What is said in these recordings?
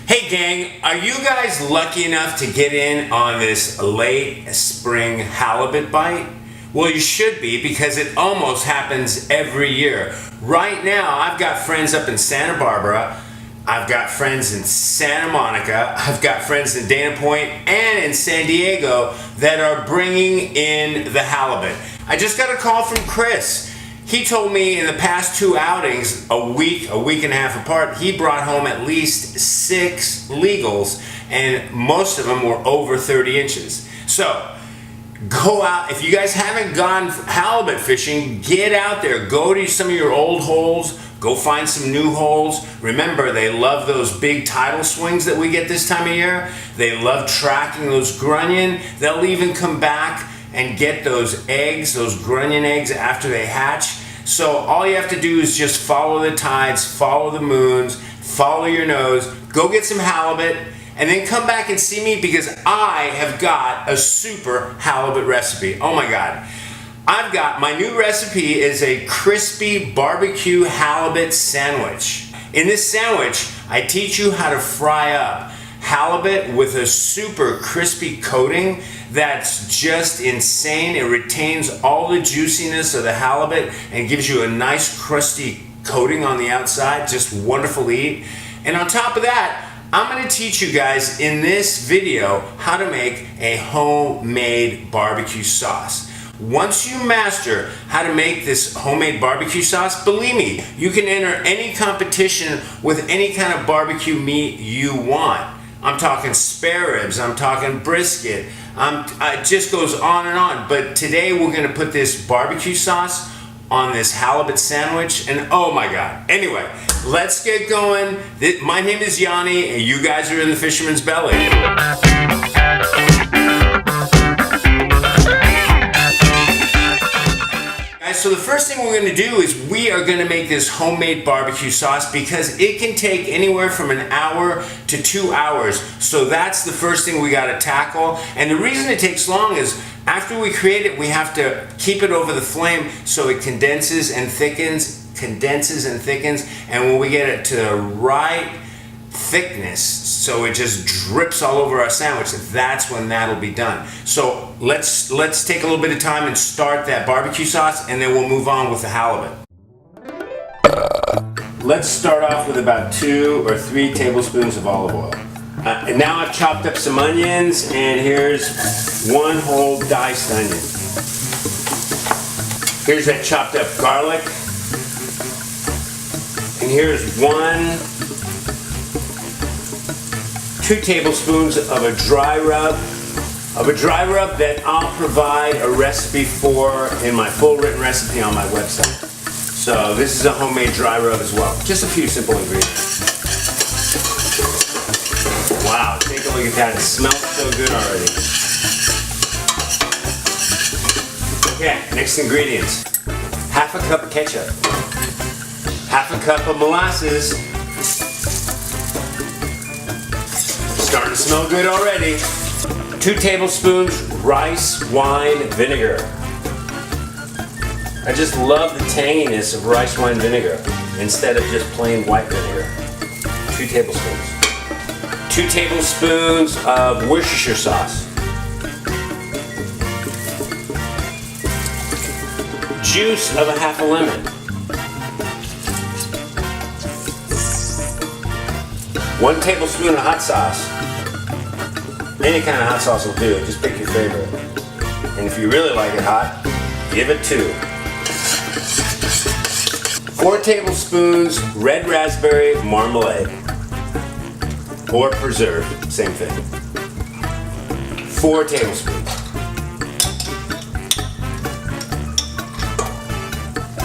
Hey gang, are you guys lucky enough to get in on this late spring halibut bite? Well, you should be, because it almost happens every year. Right now, I've got friends up in Santa Barbara, I've got friends in Santa Monica, I've got friends in Dana Point and in San Diego that are bringing in the halibut. I just got a call from Chris. He told me in the past 2 outings, a week and a half apart, he brought home at least 6 legals, and most of them were over 30 inches. So, go out. If you guys haven't gone halibut fishing, get out there. Go to some of your old holes. Go find some new holes. Remember, they love those big tidal swings that we get this time of year. They love tracking those grunion. They'll even come back and get those eggs, those grunion eggs, after they hatch. So all you have to do is just follow the tides, follow the moons, follow your nose, go get some halibut, and then come back and see me, because I have got a super halibut recipe. Oh my God. I've got, my new recipe is a crispy barbecue halibut sandwich. In this sandwich, I teach you how to fry up halibut with a super crispy coating that's just insane. It retains all the juiciness of the halibut and gives you a nice crusty coating on the outside. Just wonderful to eat. And on top of that, I'm going to teach you guys in this video how to make a homemade barbecue sauce. Once you master how to make this homemade barbecue sauce, believe me, you can enter any competition with any kind of barbecue meat you want. I'm talking spare ribs, I'm talking brisket, it just goes on and on. But today we're going to put this barbecue sauce on this halibut sandwich, and oh my God. Anyway, let's get going. My name is Yanni, and you guys are in the Fisherman's Belly. So the first thing we're going to do is we are going to make this homemade barbecue sauce, because it can take anywhere from an hour to 2 hours. So that's the first thing we got to tackle. And the reason it takes long is after we create it, we have to keep it over the flame so it condenses and thickens, and when we get it to the right thickness, so it just drips all over our sandwich, that's when that'll be done. So let's take a little bit of time and start that barbecue sauce, and then we'll move on with the halibut. Let's start off with about 2 or 3 tablespoons of olive oil. And now I've chopped up some onions, and here's 1 whole diced onion. Here's that chopped up garlic, and here's 2 tablespoons of a dry rub that I'll provide a recipe for in my full written recipe on my website. So this is a homemade dry rub as well. Just a few simple ingredients. Wow, take a look at that. It smells so good already. Okay, next ingredients. 1/2 cup ketchup. 1/2 cup of molasses. Starting to smell good already. 2 tablespoons rice wine vinegar. I just love the tanginess of rice wine vinegar instead of just plain white vinegar. 2 tablespoons. 2 tablespoons of Worcestershire sauce. Juice of a 1/2 lemon. 1 tablespoon of hot sauce. Any kind of hot sauce will do, just pick your favorite. And if you really like it hot, give it 2. 4 tablespoons red raspberry marmalade. Or preserve, same thing. 4 tablespoons.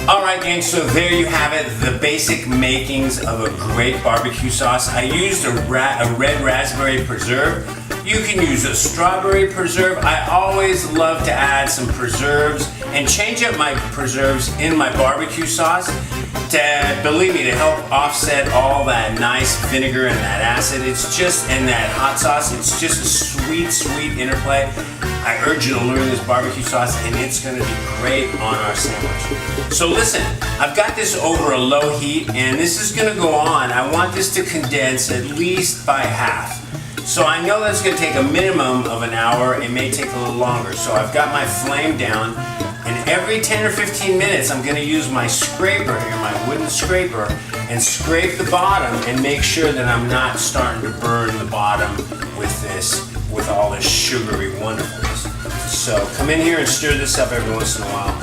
Alright gang, so there you have it, the basic makings of a great barbecue sauce. I used a red raspberry preserve. You can use a strawberry preserve. I always love to add some preserves and change up my preserves in my barbecue sauce. Believe me, to help offset all that nice vinegar and that acid, and that hot sauce, it's just a sweet, sweet interplay. I urge you to learn this barbecue sauce, and it's going to be great on our sandwich. So listen, I've got this over a low heat, and this is going to go on. I want this to condense at least by half. So I know that's going to take a minimum of an hour. It may take a little longer. So I've got my flame down, and every 10 or 15 minutes I'm going to use my scraper here, my wooden scraper, and scrape the bottom and make sure that I'm not starting to burn the bottom with all this sugary wonderfulness. So come in here and stir this up every once in a while.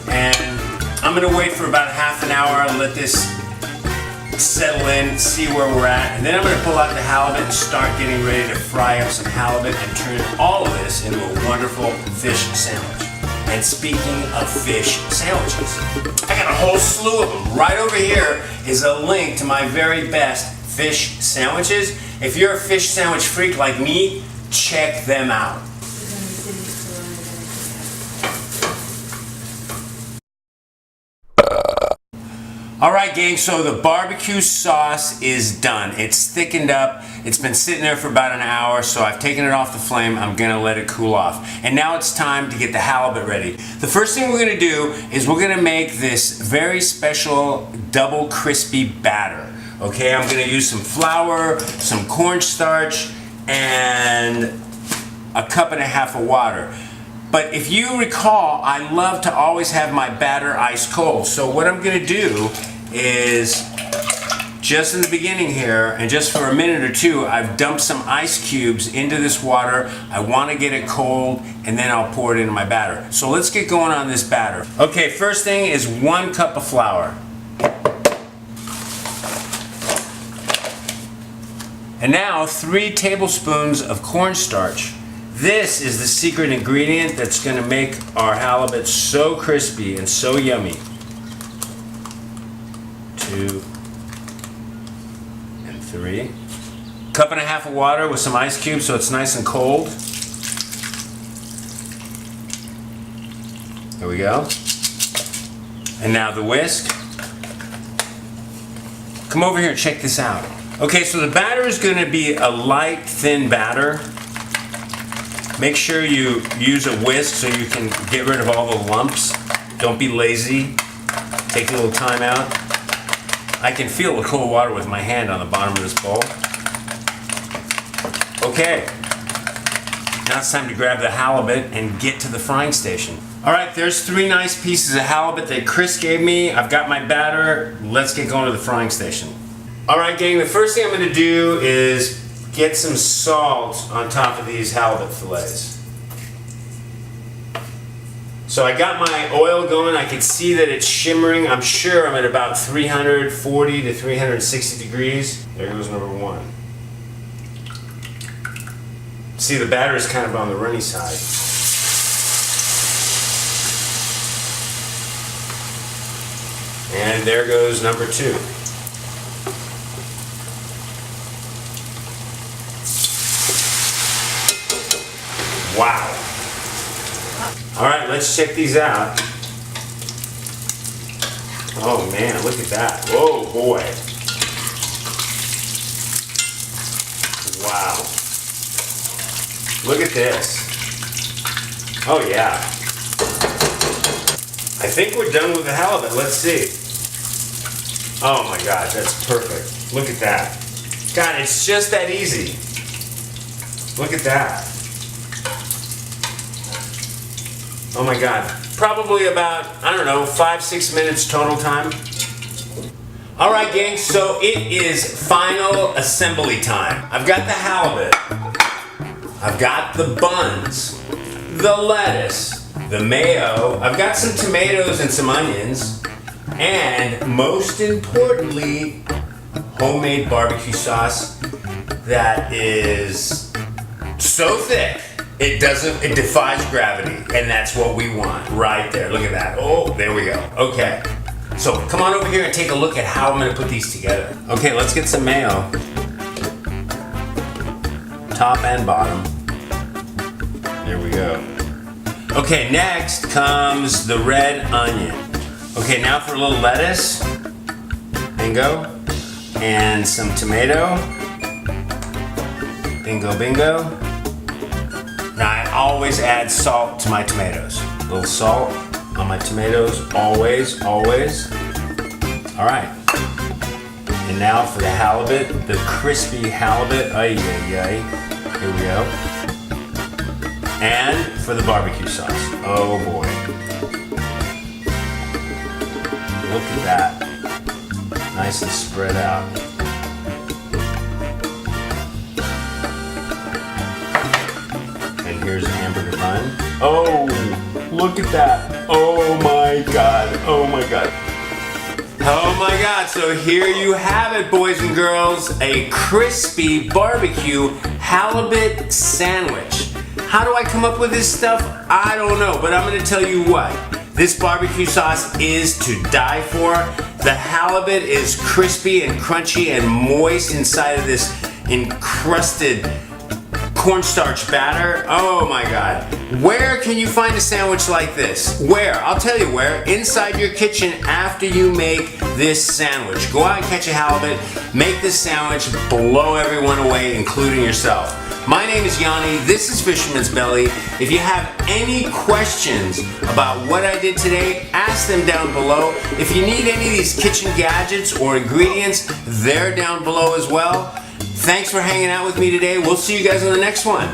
And I'm going to wait for about half an hour and let this settle in, see where we're at, and then I'm going to pull out the halibut and start getting ready to fry up some halibut and turn all of this into a wonderful fish sandwich. And speaking of fish sandwiches, I got a whole slew of them. Right over here is a link to my very best fish sandwiches. If you're a fish sandwich freak like me, check them out. Alright gang, so the barbecue sauce is done. It's thickened up. It's been sitting there for about an hour, so I've taken it off the flame. I'm going to let it cool off. And now it's time to get the halibut ready. The first thing we're going to do is we're going to make this very special double crispy batter. Okay, I'm going to use some flour, some cornstarch, and a cup and a half of water. But if you recall, I love to always have my batter ice cold. So what I'm going to do is, just in the beginning here, and just for a minute or two, I've dumped some ice cubes into this water. I want to get it cold, and then I'll pour it into my batter. So let's get going on this batter. Okay, first thing is 1 cup of flour. And now 3 tablespoons of cornstarch. This is the secret ingredient that's going to make our halibut so crispy and so yummy. 2 and 3. Cup and a half of water with some ice cubes so it's nice and cold. There we go. And now the whisk. Come over here and check this out. Okay, so the batter is going to be a light, thin batter. Make sure you use a whisk so you can get rid of all the lumps. Don't be lazy. Take a little time out. I can feel the cold water with my hand on the bottom of this bowl. Okay. Now it's time to grab the halibut and get to the frying station. Alright, there's 3 nice pieces of halibut that Chris gave me. I've got my batter. Let's get going to the frying station. Alright gang, the first thing I'm going to do is get some salt on top of these halibut fillets. So I got my oil going. I can see that it's shimmering. I'm sure I'm at about 340 to 360 degrees. There goes number 1. See, the batter is kind of on the runny side. And there goes number 2. Wow. Alright, let's check these out. Oh man, look at that. Whoa, boy. Wow. Look at this. Oh yeah. I think we're done with the halibut. Let's see. Oh my gosh, that's perfect. Look at that. God, it's just that easy. Look at that. Oh my God, probably about, I don't know, 5-6 minutes total time. All right, gang, so it is final assembly time. I've got the halibut, I've got the buns, the lettuce, the mayo, I've got some tomatoes and some onions, and most importantly, homemade barbecue sauce that is so thick. It defies gravity, and that's what we want right there. Look at that. Oh, there we go. Okay. So come on over here and take a look at how I'm going to put these together. Okay, let's get some mayo. Top and bottom. There we go. Okay, next comes the red onion. Okay, now for a little lettuce. bingo. And some tomato. Bingo, bingo. Now I always add salt to my tomatoes. A little salt on my tomatoes, always, always. All right. And now for the halibut, the crispy halibut. Ay, ay, ay. Here we go. And for the barbecue sauce. Oh boy. Look at that. Nice and spread out. And here's a hamburger bun. Oh, look at that. Oh my God. Oh my God. Oh my God, so here you have it, boys and girls, a crispy barbecue halibut sandwich. How do I come up with this stuff? I don't know, but I'm gonna tell you what. This barbecue sauce is to die for. The halibut is crispy and crunchy and moist inside of this encrusted cornstarch batter. Oh my God. Where can you find a sandwich like this? Where? I'll tell you where. Inside your kitchen after you make this sandwich. Go out and catch a halibut, make this sandwich, blow everyone away, including yourself. My name is Yanni, this is Fisherman's Belly. If you have any questions about what I did today, ask them down below. If you need any of these kitchen gadgets or ingredients, they're down below as well. Thanks for hanging out with me today. We'll see you guys on the next one.